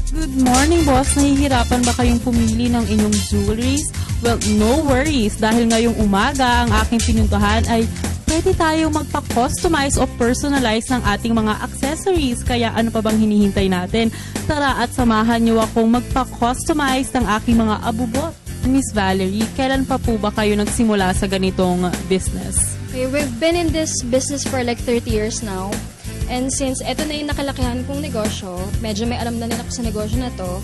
Good morning, boss. Nahihirapan ba kayong pumili ng inyong jewelries? Well, no worries. Dahil ngayong umaga, ang aking pinuntahan ay pwede tayong magpa-customize o personalize ng ating mga accessories. Kaya ano pa bang hinihintay natin? Tara at samahan niyo akong magpa-customize ng aking mga abubot. Miss Valerie, kailan pa po ba kayo nagsimula sa ganitong business? Okay, we've been in this business for like 30 years now. And since eto na yung nakalakihan kong negosyo, medyo may alam na nila ko sa negosyo na to,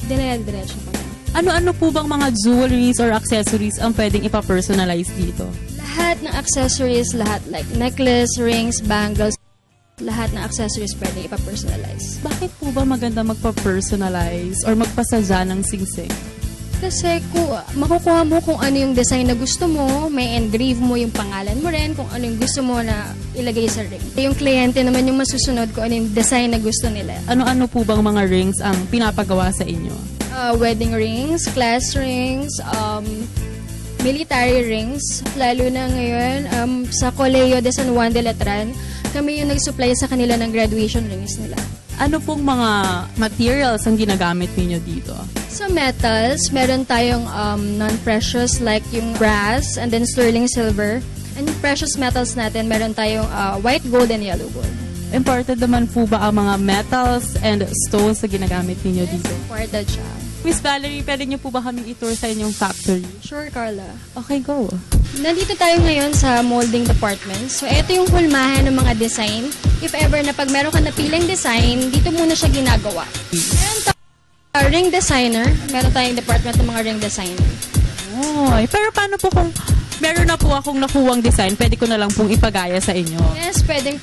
dinaya-diretso ko na. Ano-ano po bang mga jewelries or accessories ang pwedeng ipa-personalize dito? Lahat ng accessories, lahat like necklace, rings, bangles, lahat ng accessories pwedeng ipa-personalize. Bakit po ba maganda magpa-personalize or magpasadya ng singsing? Kasi kung makukuha mo kung ano yung design na gusto mo, may engrave mo yung pangalan mo rin, kung ano yung gusto mo na ilagay sa ring. Yung kliyente naman yung masusunod kung ano yung design na gusto nila. Ano-ano po bang mga rings ang pinapagawa sa inyo? Wedding rings, class rings, military rings. Lalo na ngayon, sa Colegio de San Juan de Letran, kami yung nag-supply sa kanila ng graduation rings nila. Ano pong mga materials ang ginagamit niyo dito? Sa metals, meron tayong non-precious like yung brass and then sterling silver. And yung precious metals natin, meron tayong white gold and yellow gold. Imported naman po ba ang mga metals and stones na ginagamit niyo dito? Imported siya. Miss Valerie, pwede niyo po ba kaming i-tour sa inyong factory? Sure, Carla. Okay, go. Nandito tayo ngayon sa molding department. So, ito yung hulmahan ng mga design. If ever na pag meron ka napiling design, dito muna siya ginagawa. Meron tayong ring designer. Meron tayong department ng mga ring designer. Oy, pero paano po kung meron na po akong nakuwang design, pwede ko na lang pong ipagaya sa inyo? Yes, pwede.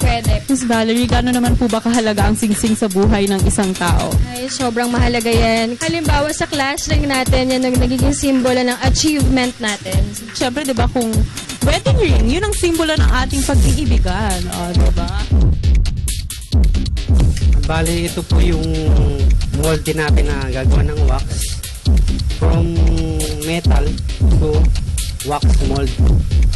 Miss Valerie, gano'n naman po ba kahalaga ang singsing sa buhay ng isang tao? Ay, sobrang mahalaga yan. Halimbawa sa class ring natin, yan ang nagiging simbolo ng achievement natin. Siyempre, di ba, kung wedding ring, yun ang simbolo ng ating pag-iibigan. O, di ba? Bali, ito po yung mold din natin na gagawa ng wax. From metal to wax mold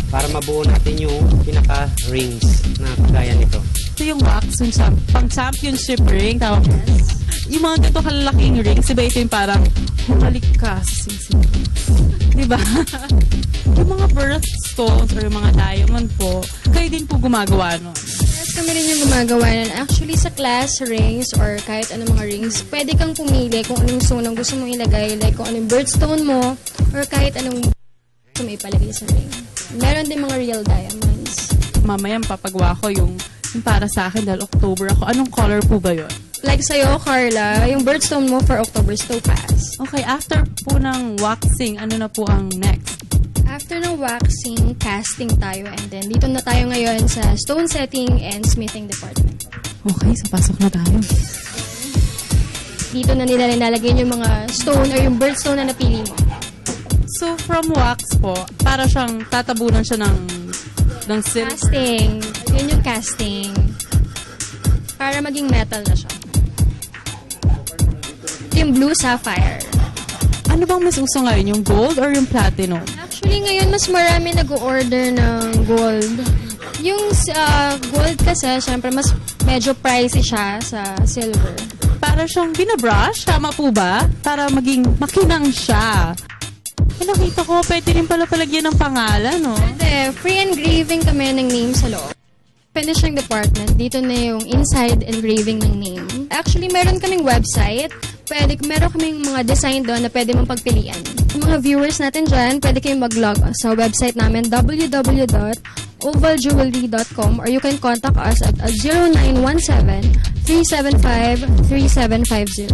para mabuo natin yung pinaka-rings na kagaya nito. Ito yung wax, yung pang-championship ring, tawag. Yung mga ganito kalalaking rings, diba ito yung parang humalik ka sa singsing. Diba? Yung mga birthstones or yung mga diamond po, kayo din po gumagawa nun. Yes, kami rin yung gumagawa nun. Actually, sa class rings or kahit anong mga rings, pwede kang pumili kung anong stone ang gusto mong ilagay. Like kung anong birthstone mo or kahit anong gusto mo ipalagay sa ring. Meron din mga real diamonds. Mamaya papagawa ko yung para sa akin dahil October ako. Anong color po ba yun? Like sa'yo, Carla, yung birthstone mo for October is topaz. Okay, after po ng waxing, ano na po ang next? After ng waxing, casting tayo. And then, dito na tayo ngayon sa stone setting and smithing department. Okay, so pasok na tayo. Dito na nila nilalagay yung mga stone or yung birthstone na napili mo. So, from wax po, para siyang tatabunan siya ng silk. Casting. Yun yung casting. Para maging metal na siya. Ito yung blue sapphire. Ano bang mas uso ngayon? Yung gold or yung platinum? Actually, ngayon mas marami nag-order ng gold. Yung gold kasi, syempre, mas medyo pricey siya sa silver. Para siyang binabrush, tama po ba? Para maging makinang siya. Nakita ko, pwede rin pala palagyan ng pangalan, no? Pwede. Free engraving kami ng name sa loob. Finishing department, dito na yung inside engraving ng name. Actually, meron kaming website. Meron kaming mga design doon na pwede mong pagpilian. Yung mga viewers natin dyan, pwede kayong mag-log sa website namin, www.ovaljewelry.com, or you can contact us at 0917-375-3750.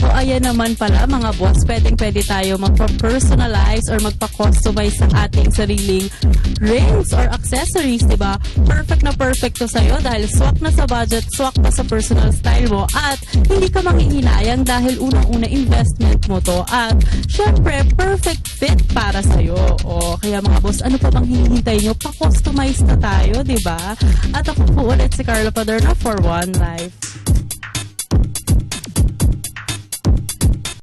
O ayan naman pala mga boss, pwede tayo magpa-personalize or magpa-customize sa ating sariling rings or accessories, diba? Perfect na perfect to sa'yo dahil swak na sa budget, swak pa sa personal style mo at hindi ka manghihinayang dahil unang-una investment mo to at syempre perfect fit para sa'yo. O kaya mga boss, ano pa bang hinihintay nyo? Pa-customize na tayo, diba? At ako po ulit si Carla Paderna for One Life.